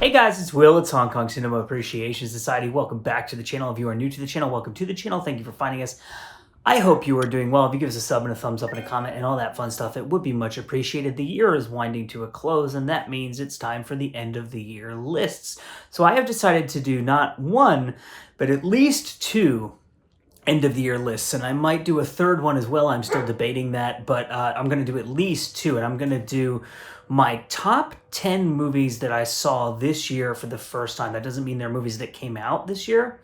Hey guys, it's Will. It's Hong Kong Cinema Appreciation Society. Welcome back to the channel. If you are new to the channel, welcome to the channel. Thank you for finding us. I hope you are doing well. If you give us a sub and a thumbs up and a comment and all that fun stuff, it would be much appreciated. The year is winding to a close, and that means it's time for the end of the year lists. So I have decided to do not one, but at least two end of the year lists, and I might do a third one as well. I'm still debating that, but I'm going to do at least two, and I'm going to do my top 10 movies that I saw this year for the first time. That doesn't mean they're movies that came out this year.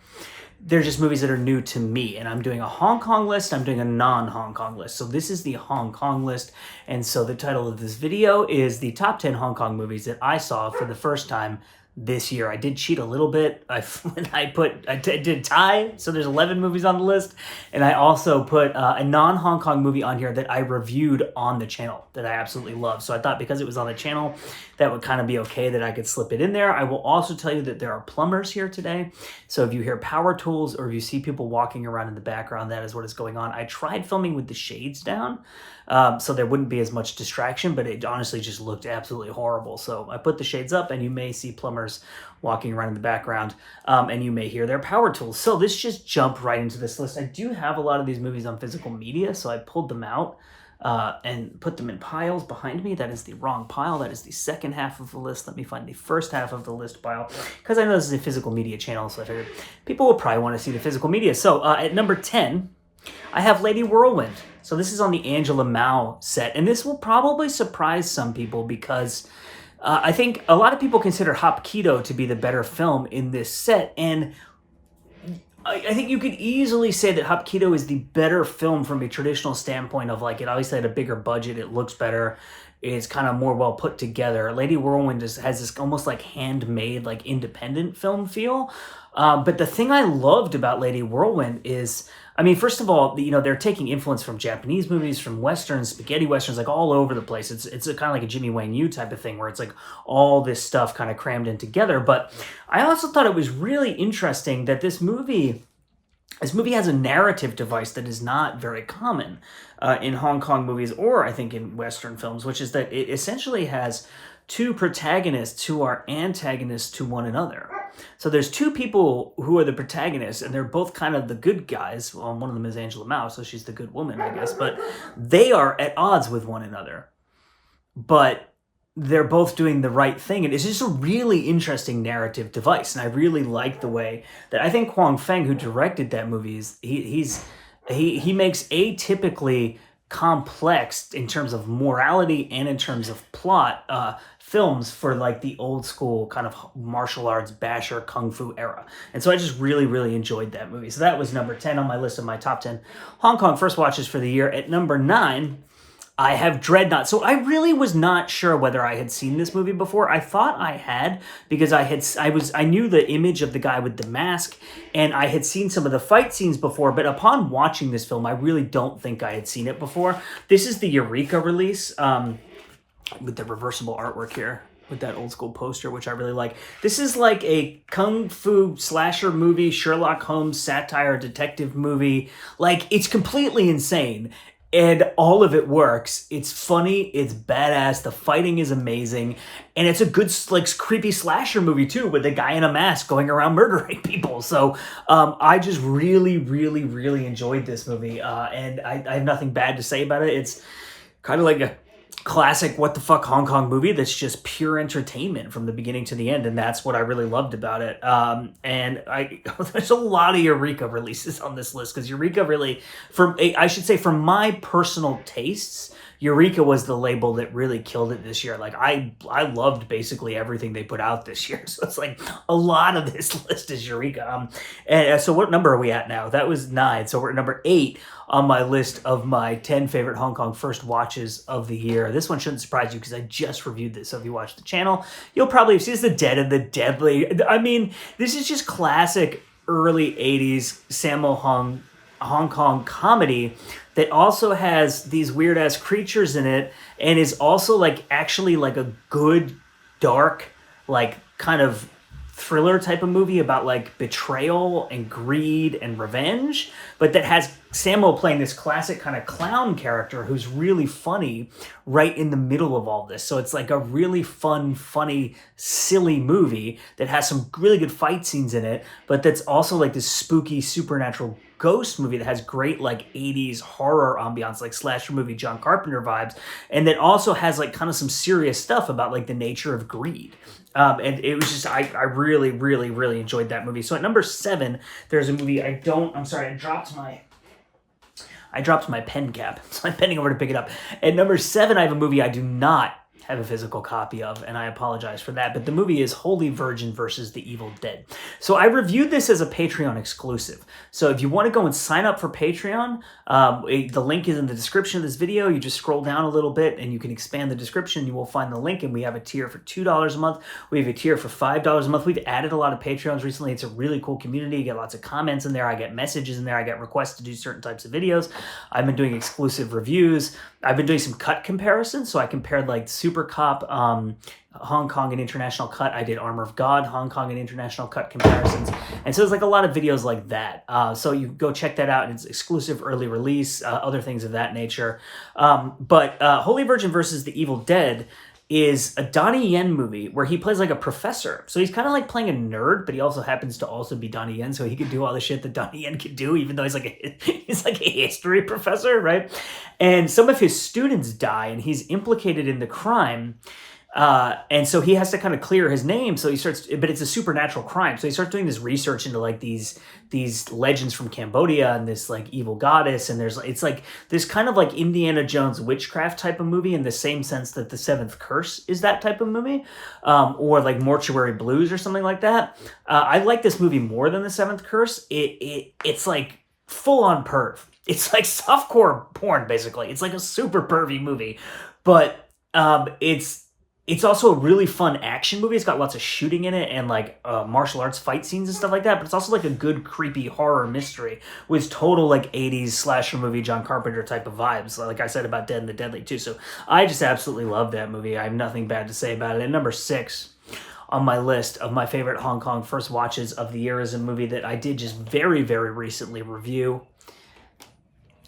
They're just movies that are new to me, and I'm doing a Hong Kong list, I'm doing a non-Hong Kong list. So this is the Hong Kong list, and so the title of this video is the top 10 Hong Kong movies that I saw for the first time this year. I did cheat a little bit. I did tie, so there's 11 movies on the list, and I also put a non-Hong Kong movie on here that I reviewed on the channel that I absolutely love. So I thought because it was on the channel, that would kind of be okay that I could slip it in there. I will also tell you that there are plumbers here today, so if you hear power tools or if you see people walking around in the background, that is what is going on. I tried filming with the shades down, so there wouldn't be as much distraction, but it honestly just looked absolutely horrible. So I put the shades up, and you may see plumbers walking around in the background, and you may hear their power tools. So let's just jump right into this list. I do have a lot of these movies on physical media, so I pulled them out and put them in piles behind me. That is the wrong pile. That is the second half of the list. Let me find the first half of the list pile, because I know this is a physical media channel, so I figured people will probably want to see the physical media. So at number 10, I have Lady Whirlwind. So this is on the Angela Mao set, and this will probably surprise some people because I think a lot of people consider Hapkido to be the better film in this set, and I think you could easily say that Hapkido is the better film from a traditional standpoint of, like, it obviously had a bigger budget, it looks better, it's kind of more well put together. Lady Whirlwind has this almost like handmade, like independent film feel. But the thing I loved about Lady Whirlwind is, I mean, first of all, you know, they're taking influence from Japanese movies, from westerns, spaghetti westerns, like all over the place. It's a kind of like a Jimmy Wang Yu type of thing where it's like all this stuff kind of crammed in together. But I also thought it was really interesting that this movie has a narrative device that is not very common in Hong Kong movies, or I think in Western films, which is that it essentially has two protagonists who are antagonists to one another. So there's two people who are the protagonists, and they're both kind of the good guys. Well, one of them is Angela Mao, so she's the good woman, I guess. But they are at odds with one another. But they're both doing the right thing, and it's just a really interesting narrative device. And I really like the way that I think Kwang Feng, who directed that movie, he makes atypically complex in terms of morality and in terms of plot films for like the old school kind of martial arts basher kung fu era. And so I just really enjoyed that movie. So that was number 10 on my list of my top 10 Hong Kong first watches for the year. At number 9, I have Dreadnought. So I really was not sure whether I had seen this movie before. I thought I had, because I knew the image of the guy with the mask, and I had seen some of the fight scenes before, but upon watching this film, I really don't think I had seen it before. This is the Eureka release, with the reversible artwork here, with that old school poster, which I really like. This is like a kung fu slasher movie, Sherlock Holmes satire detective movie. Like, it's completely insane. And all of it works. It's funny, it's badass, the fighting is amazing, and it's a good, like, creepy slasher movie too, with a guy in a mask going around murdering people. So I just really enjoyed this movie, and I have nothing bad to say about it. It's kind of like a classic what the fuck Hong Kong movie that's just pure entertainment from the beginning to the end, and that's what I really loved about it. And there's a lot of Eureka releases on this list, because Eureka really, I should say, for my personal tastes, Eureka was the label that really killed it this year. Like, I loved basically everything they put out this year. So it's like a lot of this list is Eureka. And so what number are we at now? That was 9. So we're at number 8 on my list of my 10 favorite Hong Kong first watches of the year. This one shouldn't surprise you because I just reviewed this. So if you watch the channel, you'll probably see The Dead and the Deadly. I mean, this is just classic early 80s Sammo Hong Kong comedy that also has these weird ass creatures in it, and is also like actually like a good dark, like kind of thriller type of movie about like betrayal and greed and revenge, but that has Sammo playing this classic kind of clown character who's really funny right in the middle of all this. So it's like a really fun, funny, silly movie that has some really good fight scenes in it, but that's also like this spooky supernatural ghost movie that has great like 80s horror ambiance, like slasher movie John Carpenter vibes, and that also has like kind of some serious stuff about like the nature of greed. And it was just, I really, really, really enjoyed that movie. So at number 7, there's a movie I dropped my pen cap, so I'm bending over to pick it up. At number 7, I have a movie I do not have a physical copy of, and I apologize for that, but the movie is Holy Virgin versus the Evil Dead. So I reviewed this as a Patreon exclusive. So if you want to go and sign up for Patreon, the link is in the description of this video. You just scroll down a little bit and you can expand the description. You will find the link, and we have a tier for $2 a month. We have a tier for $5 a month. We've added a lot of Patreons recently. It's a really cool community. You get lots of comments in there. I get messages in there. I get requests to do certain types of videos. I've been doing exclusive reviews. I've been doing some cut comparisons. So I compared like Super Cop, Hong Kong and international cut. I did Armor of God, Hong Kong and international cut comparisons. And so there's like a lot of videos like that. So you go check that out, and it's exclusive early release, other things of that nature. But Holy Virgin versus the Evil Dead is a Donnie Yen movie where he plays like a professor. So he's kind of like playing a nerd, but he also happens to also be Donnie Yen, so he could do all the shit that Donnie Yen could do, even though he's like a history professor, right? And some of his students die, and he's implicated in the crime. And so he has to kind of clear his name. So he starts, but it's a supernatural crime. So he starts doing this research into like these legends from Cambodia and this like evil goddess. And it's like this kind of like Indiana Jones witchcraft type of movie in the same sense that The Seventh Curse is that type of movie, or like Mortuary Blues or something like that. I like this movie more than The Seventh Curse. It's like full on perv. It's like softcore porn, basically. It's like a super pervy movie, but it's also a really fun action movie. It's got lots of shooting in it and like martial arts fight scenes and stuff like that. But it's also like a good creepy horror mystery with total like 80s slasher movie John Carpenter type of vibes. Like I said about Dead and the Deadly too. So I just absolutely love that movie. I have nothing bad to say about it. And number 6 on my list of my favorite Hong Kong first watches of the year is a movie that I did just very, very recently review.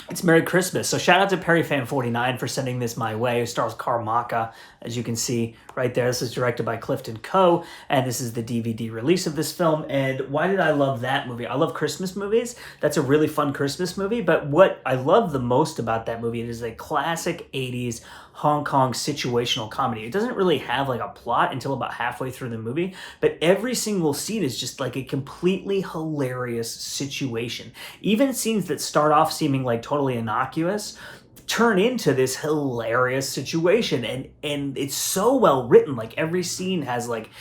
It's Merry Christmas. So shout out to PerryFan49 for sending this my way. It stars Carl Maka, as you can see right there. This is directed by Clifton Coe, and this is the DVD release of this film. And why did I love that movie? I love Christmas movies. That's a really fun Christmas movie. But what I love the most about that movie, it is a classic 80s Hong Kong situational comedy. It doesn't really have like a plot until about halfway through the movie, but every single scene is just like a completely hilarious situation. Even scenes that start off seeming like totally innocuous turn into this hilarious situation, and it's so well written. Like every scene has like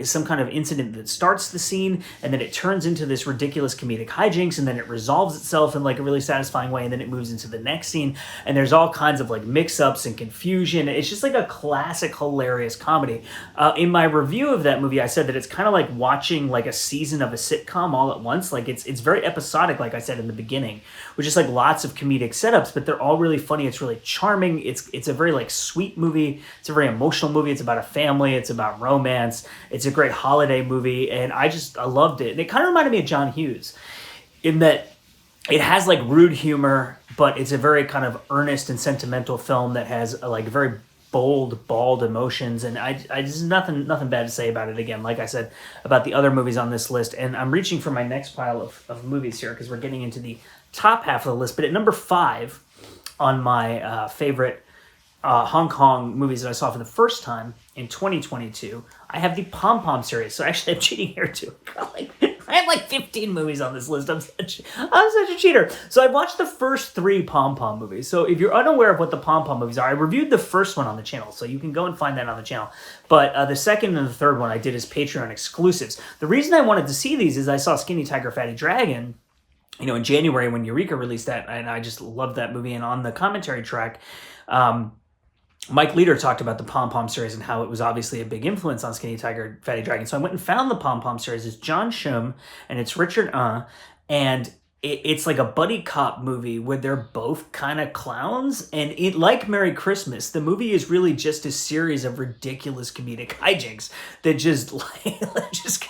some kind of incident that starts the scene, and then it turns into this ridiculous comedic hijinks, and then it resolves itself in like a really satisfying way, and then it moves into the next scene, and there's all kinds of like mix-ups and confusion. It's just like a classic hilarious comedy. In my review of that movie, I said that it's kind of like watching like a season of a sitcom all at once. Like it's very episodic, like I said in the beginning, with just like lots of comedic setups, but they're all really funny. It's really charming. It's a very like sweet movie. It's a very emotional movie. It's about a family. It's about romance. It's a great holiday movie, and I loved it. And it kind of reminded me of John Hughes in that it has like rude humor, but it's a very kind of earnest and sentimental film that has like very bold, bald emotions, and I just nothing bad to say about it. Again, like I said about the other movies on this list, and I'm reaching for my next pile of movies here because we're getting into the top half of the list. But at number 5 on my favorite Hong Kong movies that I saw for the first time in 2022, I have the PomPom series. So actually I'm cheating here too. I have like 15 movies on this list. I'm such a cheater. So I watched the first 3 PomPom movies. So if you're unaware of what the PomPom movies are, I reviewed the first one on the channel, so you can go and find that on the channel. But the second and the third one I did as Patreon exclusives. The reason I wanted to see these is I saw Skinny Tiger, Fatty Dragon, you know, in January when Eureka released that, and I just loved that movie. And on the commentary track, Mike Leader talked about the PomPom series and how it was obviously a big influence on Skinny Tiger, Fatty Dragon. So I went and found the PomPom series. It's John Shum and it's Richard and it's like a buddy cop movie where they're both kind of clowns, and it, like Merry Christmas, the movie is really just a series of ridiculous comedic hijinks that just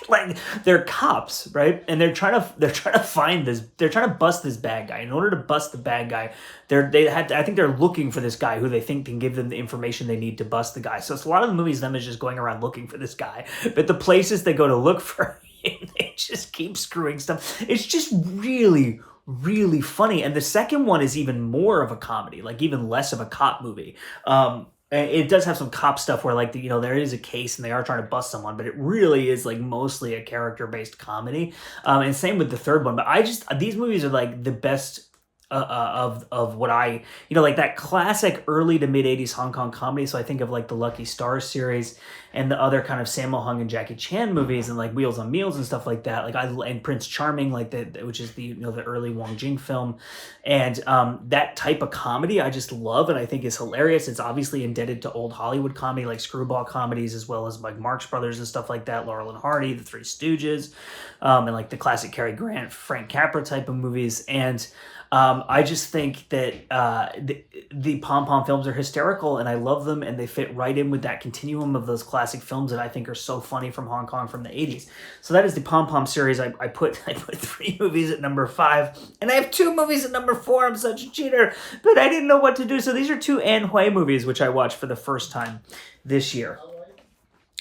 like they're cops, right? And they're trying to find this, they're trying to bust this bad guy. In order to bust the bad guy, I think they're looking for this guy who they think can give them the information they need to bust the guy. So it's a lot of the movies them is just going around looking for this guy, but the places they go to look for they just keep screwing stuff. It's just really, really funny. And the second one is even more of a comedy, like even less of a cop movie. It does have some cop stuff where like, there is a case and they are trying to bust someone, but it really is like mostly a character-based comedy. And same with the third one. But these movies are like the best of what I, like that classic early to mid 80s Hong Kong comedy. So I think of like the Lucky Stars series and the other kind of Sammo Hung and Jackie Chan movies and like Wheels on Meals and stuff like that. Like and Prince Charming, like which is the, the early Wong Jing film. And that type of comedy I just love and I think is hilarious. It's obviously indebted to old Hollywood comedy like screwball comedies, as well as like Marx Brothers and stuff like that, Laurel and Hardy, The Three Stooges, and like the classic Cary Grant, Frank Capra type of movies. And I just think that the PomPom films are hysterical, and I love them, and they fit right in with that continuum of those classic films that I think are so funny from Hong Kong from the 80s. So that is the PomPom series. I put 3 movies at number 5, and I have 2 movies at number 4. I'm such a cheater, but I didn't know what to do. So these are 2 Anne Hui movies, which I watched for the first time this year.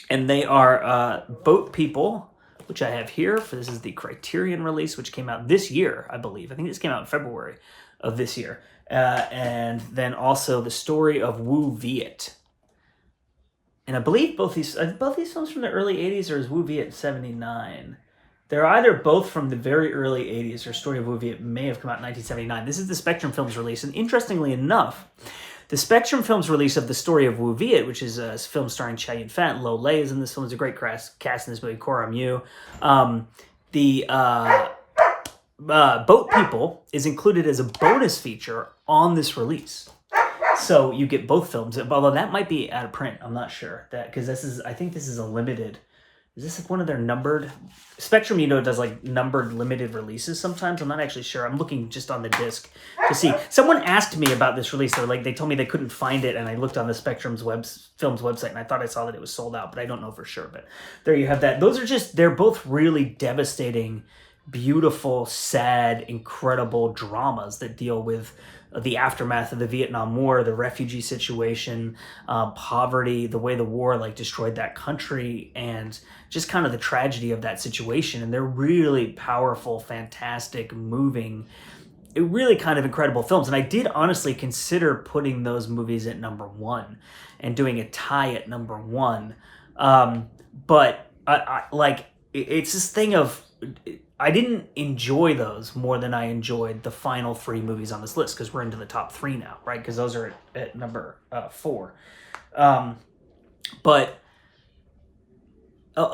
And they are Boat People, which I have here. This is the Criterion release, which came out this year, I believe. I think this came out in February of this year. And then also The Story of Wu Viet. And I believe both these films from the early 80s, or is Wu Viet 79? They're either both from the very early 80s, or Story of Wu Viet may have come out in 1979. This is the Spectrum Films release, and interestingly enough, the Spectrum Films release of The Story of Wu Viet, which is a film starring Chow Yun-fat and Lo Lei is in this film. It's a great cast in this movie, Cora Mew. The Boat People is included as a bonus feature on this release. So you get both films, although that might be out of print. I'm not sure that, because I think this is a limited. Is this one of their numbered? Spectrum, does like numbered limited releases sometimes. I'm not actually sure. I'm looking just on the disc to see. Someone asked me about this release. They told me they couldn't find it, and I looked on the Spectrum's film's website, and I thought I saw that it was sold out, but I don't know for sure. But there you have that. Those are they're both really devastating, beautiful, sad, incredible dramas that deal with the aftermath of the Vietnam War, the refugee situation, poverty, the way the war destroyed that country, and just kind of the tragedy of that situation. And they're really powerful, fantastic, moving, really kind of incredible films. And I did honestly consider putting those movies at number 1 and doing a tie at number 1. But it's this thing of, I didn't enjoy those more than I enjoyed the final 3 movies on this list, because we're into the top 3 now, right? Because those are at number 4. But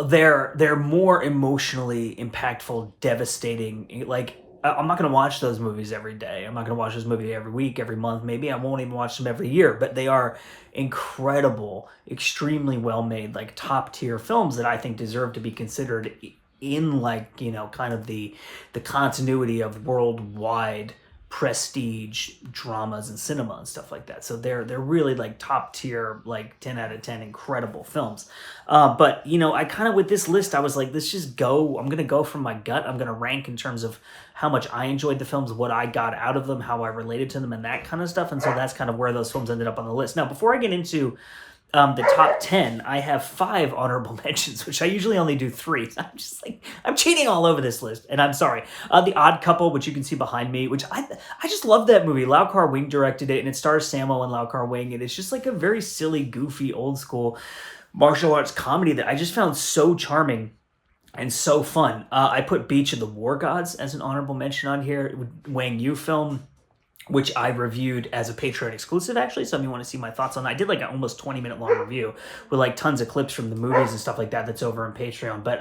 they're more emotionally impactful, devastating. I'm not going to watch those movies every day. I'm not going to watch those movies every week, every month. Maybe I won't even watch them every year. But they are incredible, extremely well-made, top tier films that I think deserve to be considered in kind of the continuity of worldwide prestige dramas and cinema and stuff like that. So they're really top tier, 10 out of 10 incredible films. But I kind of, with this list, I was like, let's just go. I'm gonna go from my gut. I'm gonna rank in terms of how much I enjoyed the films, what I got out of them, how I related to them, and that kind of stuff. And so that's kind of where those films ended up on the list. Now, before I get into the top 10, I have 5 honorable mentions, which I usually only do 3. I'm cheating all over this list, and I'm sorry. The Odd Couple, which you can see behind me, which I just love that movie. Lau Kar-wing directed it, and it stars Sammo and Lau Kar-wing, and it's just a very silly, goofy, old school martial arts comedy that I just found so charming and so fun. I put Beach of the War Gods as an honorable mention on here. Wang Yu film. which I reviewed as a Patreon exclusive, actually. So if you want to see my thoughts on that, I did like an almost 20-minute long review with like tons of clips from the movies and stuff like that. That's over on Patreon. But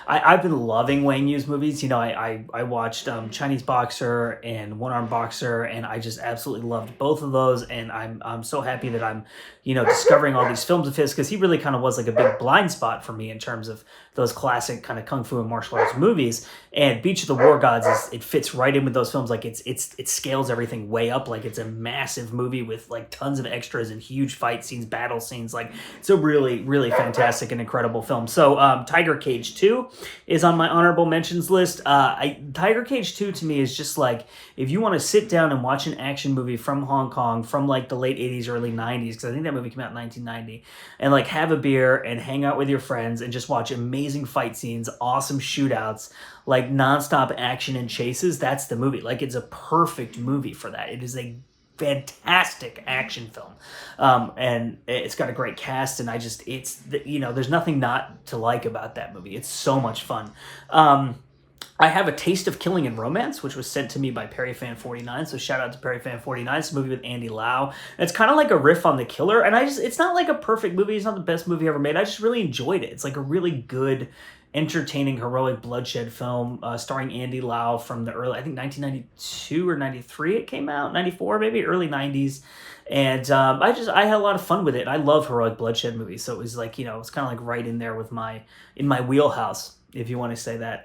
I've been loving Wang Yu's movies. You know, I watched Chinese Boxer and One Arm Boxer, and I just absolutely loved both of those. And I'm so happy that I'm, you know, discovering all these films of his, because he really kind of was like a big blind spot for me in terms of those classic kind of kung fu and martial arts movies. And Beach of the War Gods it fits right in with those films. Like it scales everything way up. Like it's a massive movie with like tons of extras and huge fight scenes, battle scenes. Like it's a really, really fantastic and incredible film. So Tiger Cage 2 is on my honorable mentions list. Tiger Cage 2 to me is just like, if you want to sit down and watch an action movie from Hong Kong from like the late 80s, early 90s, because I think that movie came out in 1990, and like have a beer and hang out with your friends and just watch amazing fight scenes, awesome shootouts, like nonstop action and chases, that's the movie. Like it's a perfect movie for that. It is a fantastic action film, and it's got a great cast, and you know, there's nothing not to like about that movie. It's so much fun. I have A Taste of Killing and Romance, which was sent to me by PerryFan49. So shout out to PerryFan49. It's a movie with Andy Lau. And it's kind of like a riff on The Killer. And it's not like a perfect movie. It's not the best movie ever made. I just really enjoyed it. It's like a really good, entertaining, heroic bloodshed film starring Andy Lau from the early, I think 1992 or 93 it came out. 94 maybe, early 90s. And I had a lot of fun with it. I love heroic bloodshed movies. So it was like, you know, it's kind of like right in there with in my wheelhouse, if you want to say that.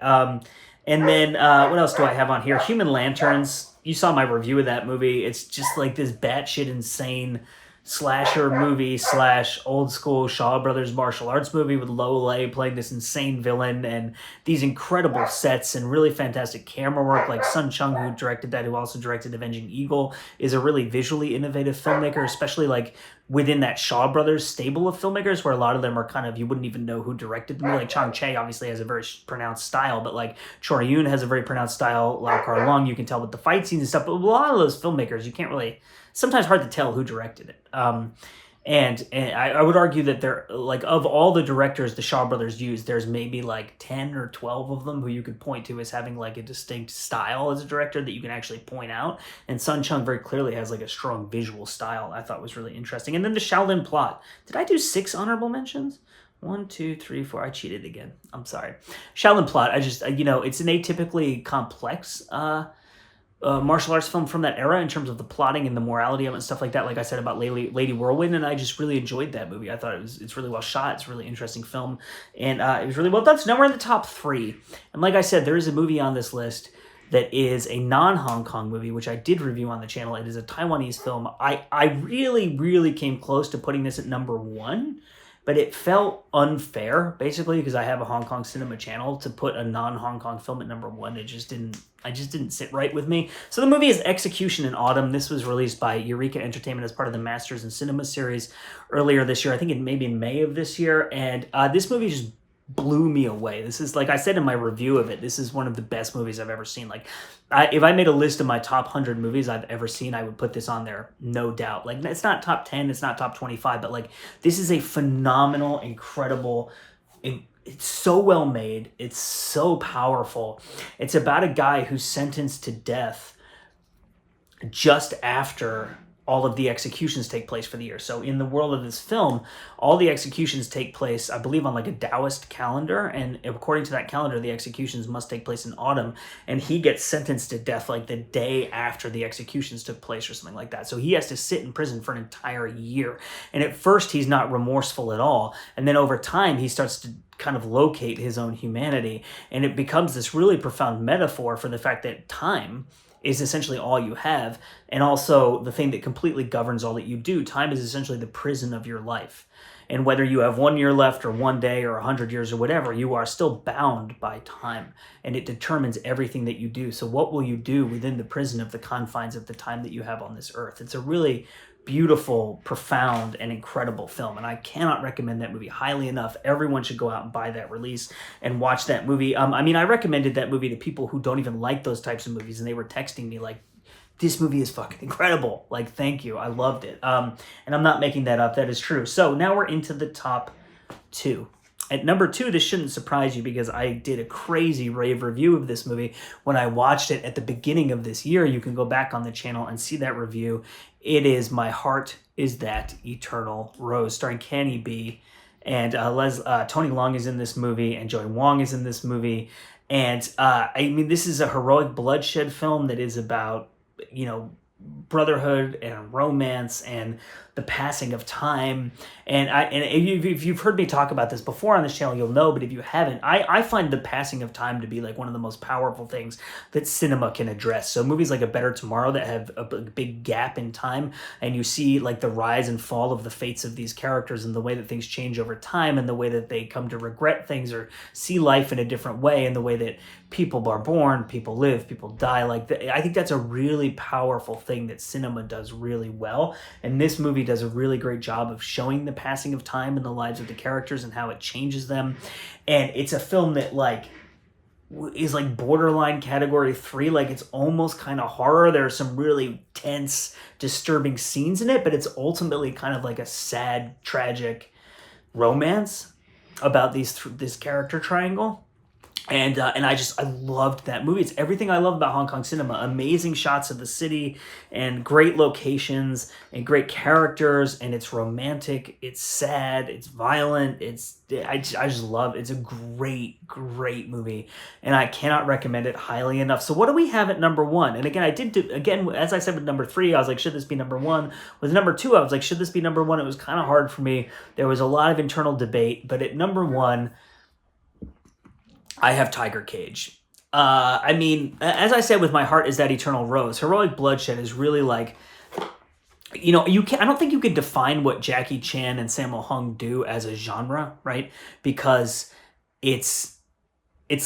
And then, what else do I have on here? Human Lanterns. You saw my review of that movie. It's just like this batshit insane slasher movie / old school Shaw Brothers martial arts movie with Lo Lei playing this insane villain, and these incredible sets and really fantastic camera work. Like Sun Chung, who directed that, who also directed Avenging Eagle, is a really visually innovative filmmaker, especially like within that Shaw Brothers stable of filmmakers, where a lot of them are kind of, you wouldn't even know who directed them. Like Chang Che obviously has a very pronounced style, but like Chor Yun has a very pronounced style. Lau Kar Lung, you can tell with the fight scenes and stuff, but a lot of those filmmakers, you can't really, sometimes hard to tell who directed it. And I would argue that they're like, of all the directors the Shaw Brothers used, there's maybe like 10 or 12 of them who you could point to as having like a distinct style as a director that you can actually point out. And Sun Chung very clearly has like a strong visual style I thought was really interesting. And then the Shaolin Plot. Did I do 6 honorable mentions? 1, 2, 3, 4. I cheated again. I'm sorry. Shaolin Plot. I just, you know, it's an atypically complex martial arts film from that era in terms of the plotting and the morality of it and stuff like that. Like I said about Lady Whirlwind, and I just really enjoyed that movie. I thought it's really well shot. It's a really interesting film, and it was really well done. So now we're in the top 3, and like I said, there is a movie on this list that is a non-Hong Kong movie, which I did review on the channel. It is a Taiwanese film. I really, really came close to putting this at number 1, but it felt unfair, basically, because I have a Hong Kong cinema channel, to put a non-Hong Kong film at number 1. I just didn't sit right with me. So the movie is Execution in Autumn. This was released by Eureka Entertainment as part of the Masters in Cinema series earlier this year. I think it maybe in May of this year. And this movie just blew me away. This is, like I said in my review of it, this is one of the best movies I've ever seen. Like, if I made a list of my top 100 movies I've ever seen, I would put this on there, no doubt. Like, it's not top 10, it's not top 25, but like, this is a phenomenal, incredible, it's so well made, it's so powerful. It's about a guy who's sentenced to death just after all of the executions take place for the year. So in the world of this film, all the executions take place, I believe, on like a Taoist calendar. And according to that calendar, the executions must take place in autumn. And he gets sentenced to death like the day after the executions took place or something like that. So he has to sit in prison for an entire year. And at first, he's not remorseful at all. And then over time, he starts to kind of locate his own humanity. And it becomes this really profound metaphor for the fact that time is essentially all you have, and also the thing that completely governs all that you do. Time is essentially the prison of your life. And whether you have 1 year left or 1 day or 100 years or whatever, you are still bound by time, and it determines everything that you do. So what will you do within the prison of the confines of the time that you have on this earth? It's a really beautiful, profound, and incredible film, and I cannot recommend that movie highly enough. Everyone should go out and buy that release and watch that movie. I mean, I recommended that movie to people who don't even like those types of movies, and they were texting me like, this movie is fucking incredible. Like, thank you. I loved it. And I'm not making that up. That is true. So now we're into the top 2. At number 2, this shouldn't surprise you because I did a crazy rave review of this movie when I watched it at the beginning of this year. You can go back on the channel and see that review. It is My Heart Is That Eternal Rose, starring Canny B. And Tony Leung is in this movie, and Joy Wong is in this movie. And I mean, this is a heroic bloodshed film that is about, brotherhood and romance and the passing of time. And if you've heard me talk about this before on this channel, you'll know, but if you haven't, I find the passing of time to be like one of the most powerful things that cinema can address. So movies like A Better Tomorrow that have a big gap in time, and you see like the rise and fall of the fates of these characters and the way that things change over time and the way that they come to regret things or see life in a different way, and the way that people are born, people live, people die. I think that's a really powerful thing that cinema does really well. And this movie does a really great job of showing the passing of time in the lives of the characters and how it changes them. And it's a film that is borderline category 3. It's almost kind of horror. There are some really tense, disturbing scenes in it, but it's ultimately kind of like a sad, tragic romance about this character triangle. And I loved that movie. It's everything I love about Hong Kong cinema. Amazing shots of the city and great locations and great characters, and it's romantic, it's sad, it's violent, I just love it. It's a great, great movie, and I cannot recommend it highly enough. So what do we have at number 1? And again, as I said with number 3, I was like, should this be number 1? With number 2, I was like, should this be number 1? It was kind of hard for me. There was a lot of internal debate, but at number 1, I have Tiger Cage. As I said with My Heart Is That Eternal Rose, heroic bloodshed is really I don't think you can define what Jackie Chan and Sammo Hung do as a genre, right? Because it's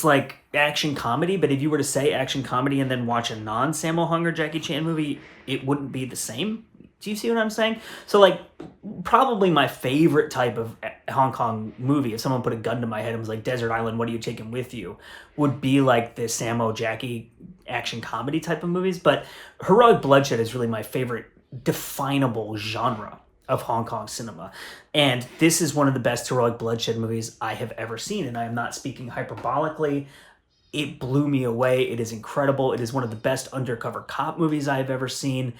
like action comedy, but if you were to say action comedy and then watch a non-Sammo Hung or Jackie Chan movie, it wouldn't be the same. Do you see what I'm saying? So probably my favorite type of Hong Kong movie, if someone put a gun to my head and was like, Desert Island, what are you taking with you? Would be like the Sammo Jackie action comedy type of movies. But heroic bloodshed is really my favorite definable genre of Hong Kong cinema. And this is one of the best heroic bloodshed movies I have ever seen. And I am not speaking hyperbolically. It blew me away. It is incredible. It is one of the best undercover cop movies I have ever seen.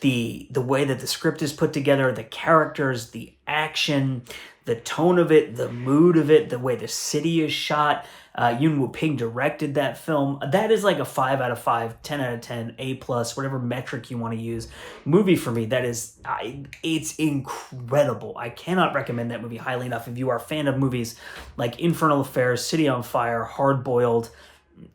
The way that the script is put together, the characters, the action, the tone of it, the mood of it, the way the city is shot. Yuen Woo-ping directed that film. That is like a 5 out of 5, 10 out of 10, A+, whatever metric you want to use. Movie for me, it's incredible. I cannot recommend that movie highly enough. If you are a fan of movies like Infernal Affairs, City on Fire, Hard Boiled,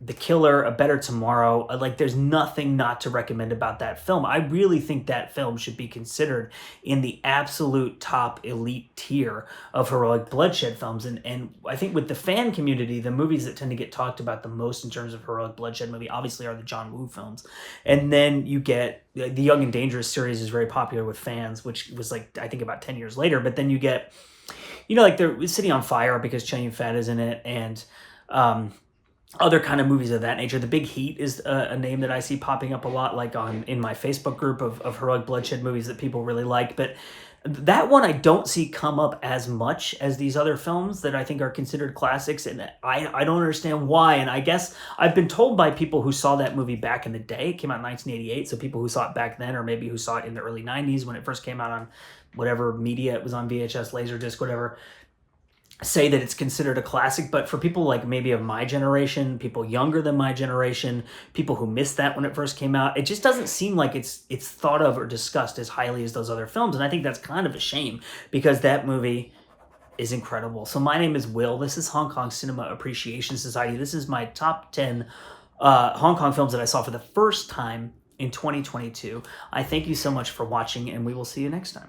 The Killer, A Better Tomorrow, there's nothing not to recommend about that film. I really think that film should be considered in the absolute top elite tier of heroic bloodshed films. And I think with the fan community, the movies that tend to get talked about the most in terms of heroic bloodshed movie obviously are the John Woo films. And then you get the Young and Dangerous series is very popular with fans, which was I think about 10 years later. But then you get, the City on Fire because Chow Yun-fat is in it, and other kind of movies of that nature. The Big Heat is a name that I see popping up a lot, in my Facebook group of heroic bloodshed movies that people really like. But that one I don't see come up as much as these other films that I think are considered classics, and I don't understand why. And I guess I've been told by people who saw that movie back in the day. It came out in 1988, so people who saw it back then, or maybe who saw it in the early 90s when it first came out on whatever media it was on, VHS, Laserdisc, whatever, say that it's considered a classic. But for people maybe of my generation, people younger than my generation, people who missed that when it first came out, it just doesn't seem like it's thought of or discussed as highly as those other films. And I think that's kind of a shame, because that movie is incredible. So my name is Will. This is Hong Kong Cinema Appreciation Society. This is my top 10 Hong Kong films that I saw for the first time in 2022. I thank you so much for watching, and we will see you next time.